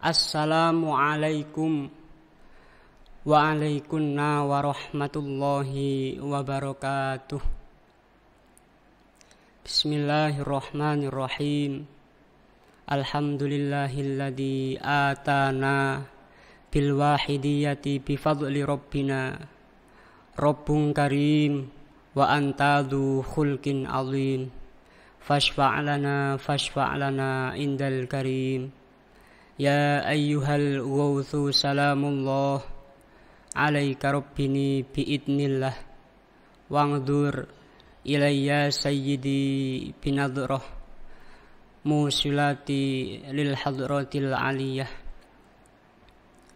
Assalamualaikum waalaikumsalam warahmatullahi wabarakatuh. Bismillahirrahmanirrahim. Alhamdulillahilladzi atana bil wahidiyati bifadli rabbina. Rabbun karim wa antadu khulqin azim. Fashfa'lana indal karim. Ya ayyuhal ghawthu salamullah alaika rabbini biidnillah wangdur ilayya sayyidi binadrah musilati lil hadratil aliyah.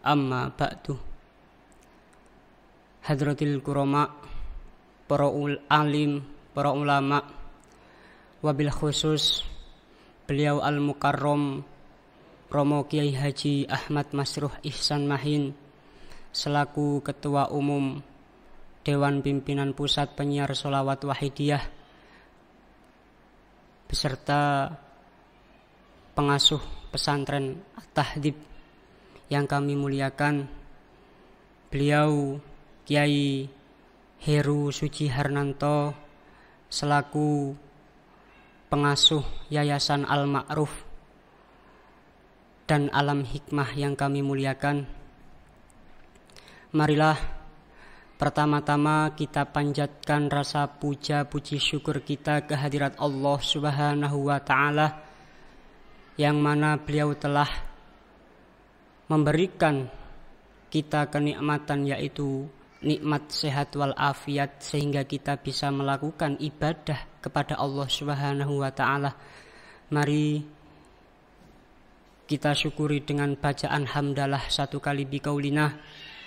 Amma ba'du. Hadratil kurama, para alim, para ulama, wabil khusus beliau al-mukarram Romo Kiai Haji Ahmad Masruh Ihsan Mahin selaku Ketua Umum Dewan Pimpinan Pusat Penyiar Sholawat Wahidiyah beserta pengasuh pesantren At-Tahdib yang kami muliakan, beliau Kiai Heru Suci Harnanto selaku pengasuh Yayasan Al-Ma'ruf dan Alam Hikmah yang kami muliakan. Marilah pertama-tama kita panjatkan rasa puja puji syukur kita kehadirat Allah Subhanahu wa Ta'ala, yang mana beliau telah memberikan kita kenikmatan, yaitu nikmat sehat wal afiat, sehingga kita bisa melakukan ibadah kepada Allah Subhanahu wa Ta'ala. Mari kita syukuri dengan bacaan hamdalah satu kali biqaulina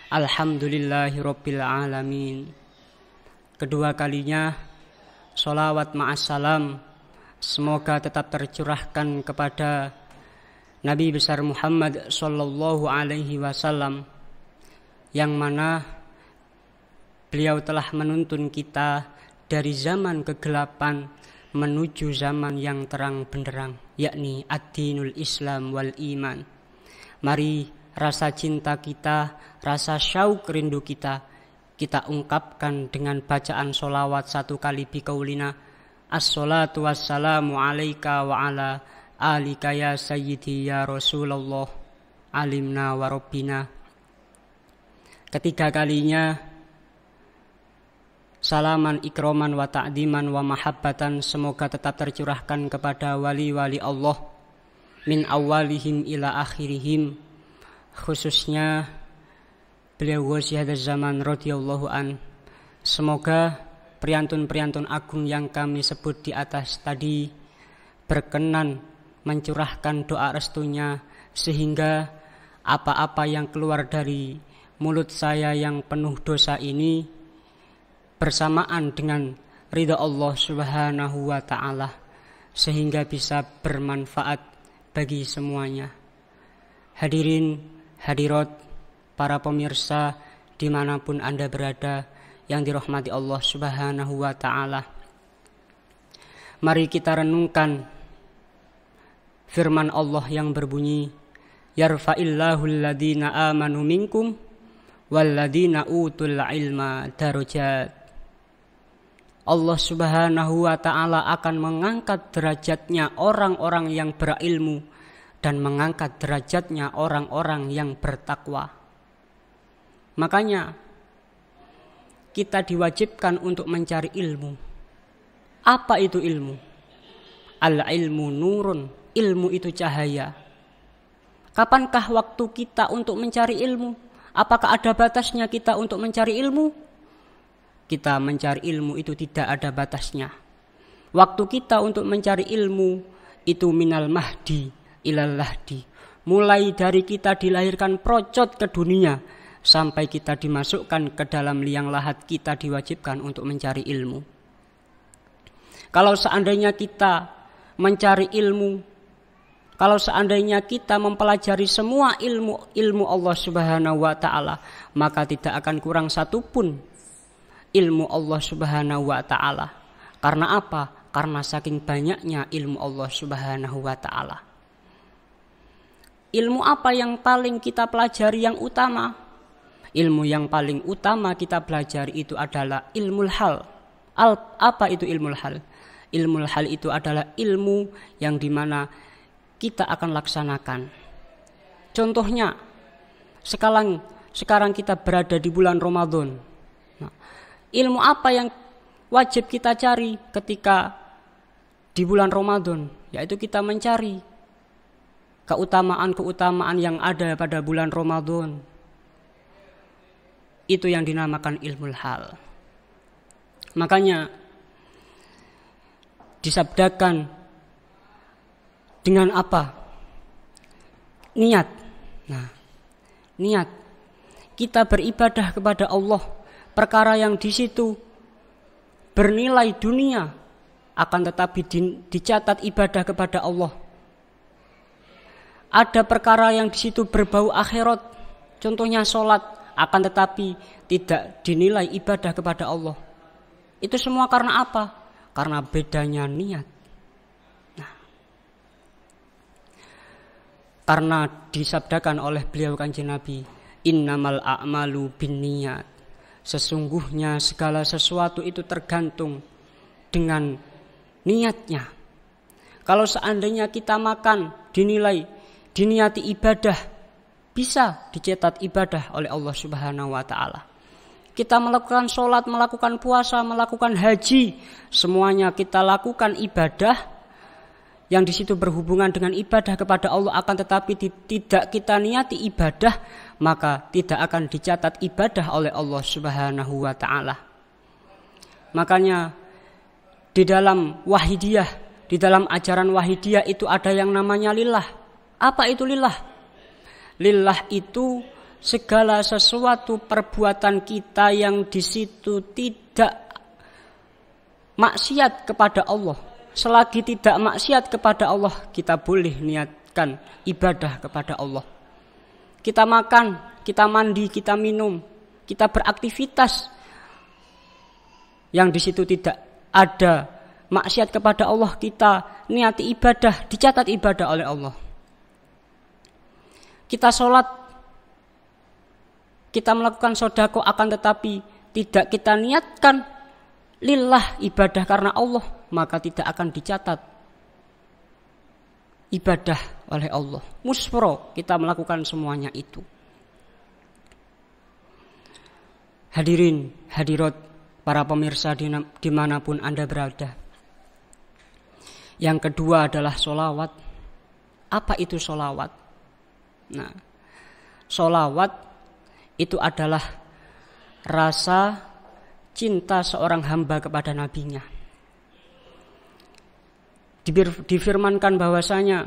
alhamdulillahirabbil alamin. Kedua kalinya sholawat ma'assalam semoga tetap tercurahkan kepada Nabi besar Muhammad sallallahu alaihi wasallam, yang mana beliau telah menuntun kita dari zaman kegelapan menuju zaman yang terang benderang, yakni ad-dinul Islam wal iman. Mari rasa cinta kita, rasa syauq rindu kita ungkapkan dengan bacaan sholawat satu kali biqaulina as-salatu wassalamu alaika wa ala alika ya sayyidi ya Rasulullah alimna wa rabbina. Ketiga kalinya salaman ikroman wa ta'diman wa mahabbatan semoga tetap tercurahkan kepada wali-wali Allah min awalihim ila akhirihim, khususnya beliau wasi hadzal zaman radhiyallahu an. Semoga priantun-priantun agung yang kami sebut di atas tadi berkenan mencurahkan doa restunya, sehingga apa-apa yang keluar dari mulut saya yang penuh dosa ini bersamaan dengan ridha Allah Subhanahu wa Ta'ala, sehingga bisa bermanfaat bagi semuanya. Hadirin hadirat, para pemirsa dimanapun Anda berada yang dirahmati Allah Subhanahu wa Ta'ala, mari kita renungkan firman Allah yang berbunyi yarfa'illahu alladhina amanu minkum walladhina utul ilma darajat. Allah Subhanahu wa Ta'ala akan mengangkat derajatnya orang-orang yang berilmu dan mengangkat derajatnya orang-orang yang bertakwa. Makanya kita diwajibkan untuk mencari ilmu. Apa itu ilmu? Al-ilmu nurun, ilmu itu cahaya. Kapankah waktu kita untuk mencari ilmu? Apakah ada batasnya kita untuk mencari ilmu? Kita mencari ilmu itu tidak ada batasnya. Waktu kita untuk mencari ilmu itu minal mahdi ilal lahdi. Mulai dari kita dilahirkan procot ke dunia sampai kita dimasukkan ke dalam liang lahat, kita diwajibkan untuk mencari ilmu. Kalau seandainya kita mencari ilmu, kalau seandainya kita mempelajari semua ilmu Allah Subhanahu wa Ta'ala, maka tidak akan kurang satupun ilmu Allah Subhanahu wa Ta'ala. Karena apa? Karena saking banyaknya ilmu Allah Subhanahu wa Ta'ala. Ilmu apa yang paling kita pelajari yang utama? Ilmu yang paling utama kita pelajari itu adalah ilmul hal. Apa itu ilmul hal? Ilmul hal itu adalah ilmu yang dimana kita akan laksanakan. Contohnya, sekarang kita berada di bulan Ramadan. Nah, ilmu apa yang wajib kita cari ketika di bulan Ramadan? Yaitu kita mencari keutamaan-keutamaan yang ada pada bulan Ramadan. Itu yang dinamakan ilmul hal. Makanya disabdakan dengan apa? Niat. Nah, niat. Kita beribadah kepada Allah, perkara yang di situ bernilai dunia, akan tetapi dicatat ibadah kepada Allah. Ada perkara yang di situ berbau akhirat, contohnya sholat, akan tetapi tidak dinilai ibadah kepada Allah. Itu semua karena apa? Karena bedanya niat. Nah, karena disabdakan oleh beliau Kanjeng Nabi, innamal a'malu binniyat. Sesungguhnya segala sesuatu itu tergantung dengan niatnya. Kalau seandainya kita makan diniati ibadah, bisa dicetat ibadah oleh Allah Subhanahu wa taala. Kita melakukan sholat, melakukan puasa, melakukan haji, semuanya kita lakukan ibadah yang di situ berhubungan dengan ibadah kepada Allah, akan tetapi tidak kita niati ibadah, maka tidak akan dicatat ibadah oleh Allah Subhanahu wa taala. Makanya di dalam wahidiyah, di dalam ajaran wahidiyah itu ada yang namanya lillah. Apa itu lillah? Lillah itu segala sesuatu perbuatan kita yang di situ tidak maksiat kepada Allah. Selagi tidak maksiat kepada Allah, kita boleh niatkan ibadah kepada Allah. Kita makan, kita mandi, kita minum, kita beraktivitas yang di situ tidak ada maksiat kepada Allah, kita niati ibadah, dicatat ibadah oleh Allah. Kita sholat, kita melakukan sedekah, akan tetapi tidak kita niatkan lillah, ibadah karena Allah, maka tidak akan dicatat ibadah oleh Allah. Muspro, kita melakukan semuanya itu. Hadirin, hadirat, para pemirsa dimanapun Anda berada. Yang kedua adalah sholawat. Apa itu sholawat? Nah, sholawat itu adalah rasa cinta seorang hamba kepada nabinya. Difirmankan bahwasanya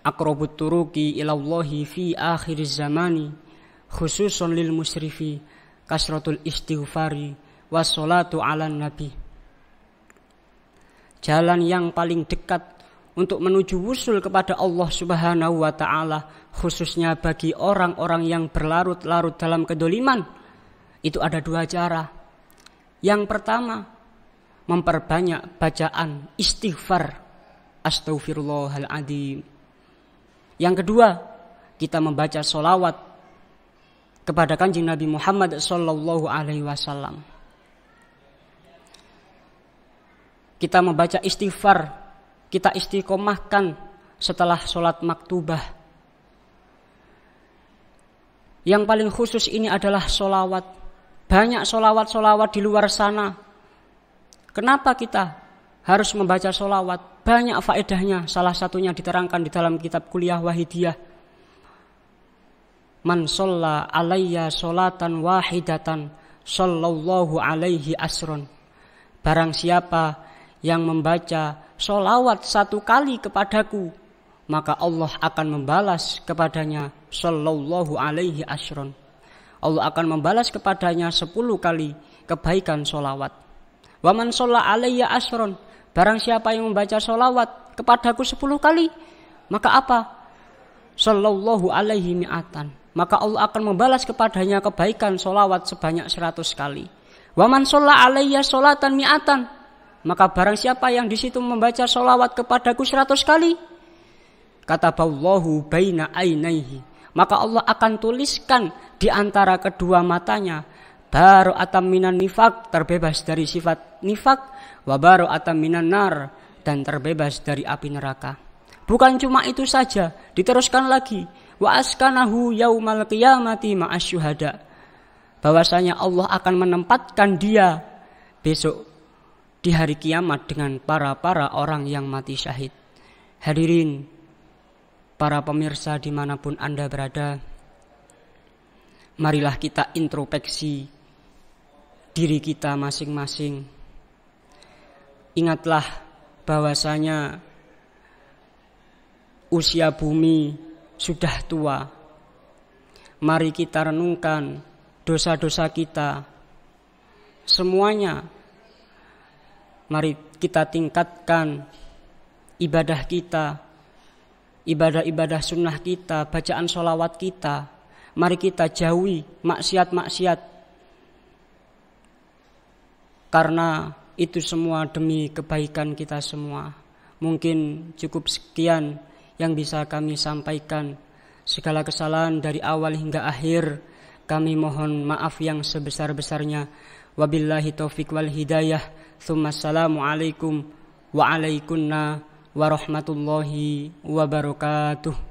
aqrabut turuqi ilallahi fi akhir zamani khususun lil musrifi kasratul istighfari wassalatu ala nabi. Jalan yang paling dekat untuk menuju wusul kepada Allah Subhanahu wa taala, khususnya bagi orang-orang yang berlarut-larut dalam kedoliman, itu ada dua cara. Yang pertama, memperbanyak bacaan istighfar, astaghfirullahaladzim. Yang kedua, kita membaca sholawat kepada Kanjeng Nabi Muhammad sallallahu alaihi wasallam. Kita membaca istighfar, kita istiqomahkan setelah sholat maktubah. Yang paling khusus ini adalah sholawat. Banyak sholawat-sholawat di luar sana. Kenapa kita harus membaca sholawat? Banyak faedahnya. Salah satunya diterangkan di dalam kitab kuliah wahidiyah. Man sholla alayya sholatan wahidatan sallallahu alaihi asron. Barang siapa yang membaca sholawat satu kali kepadaku, maka Allah akan membalas kepadanya sallallahu alaihi asron. Allah akan membalas kepadanya 10 kali kebaikan sholawat. Wa man sholla alayya asron. Barang siapa yang membaca sholawat kepadaku 10 kali, maka apa? Sallallahu alaihi mi'atan. Maka Allah akan membalas kepadanya kebaikan sholawat sebanyak 100 kali. Wa man sholla alayya sholatan mi'atan. Maka barang siapa yang di situ membaca sholawat kepadaku 100 kali, kataballahu baina ainaihi, maka Allah akan tuliskan di antara kedua matanya bara'atan minan nifaq, terbebas dari sifat nifaq, wa bara'atan minan nar, dan terbebas dari api neraka. Bukan cuma itu saja, diteruskan lagi, wa askanahu yaumal qiyamati ma'asyuhada, bahwasanya Allah akan menempatkan dia besok di hari kiamat dengan para orang yang mati syahid. Hadirin, para pemirsa dimanapun Anda berada, marilah kita introspeksi diri kita masing-masing. Ingatlah bahwasanya usia bumi sudah tua. Mari kita renungkan dosa-dosa kita semuanya. Mari kita tingkatkan ibadah kita, ibadah-ibadah sunnah kita, bacaan sholawat kita. Mari kita jauhi maksiat-maksiat, karena itu semua demi kebaikan kita semua. Mungkin cukup sekian yang bisa kami sampaikan. Segala kesalahan dari awal hingga akhir kami mohon maaf yang sebesar-besarnya. Wabillahi taufiq wal hidayah. Assalamualaikum warahmatullahi wabarakatuh.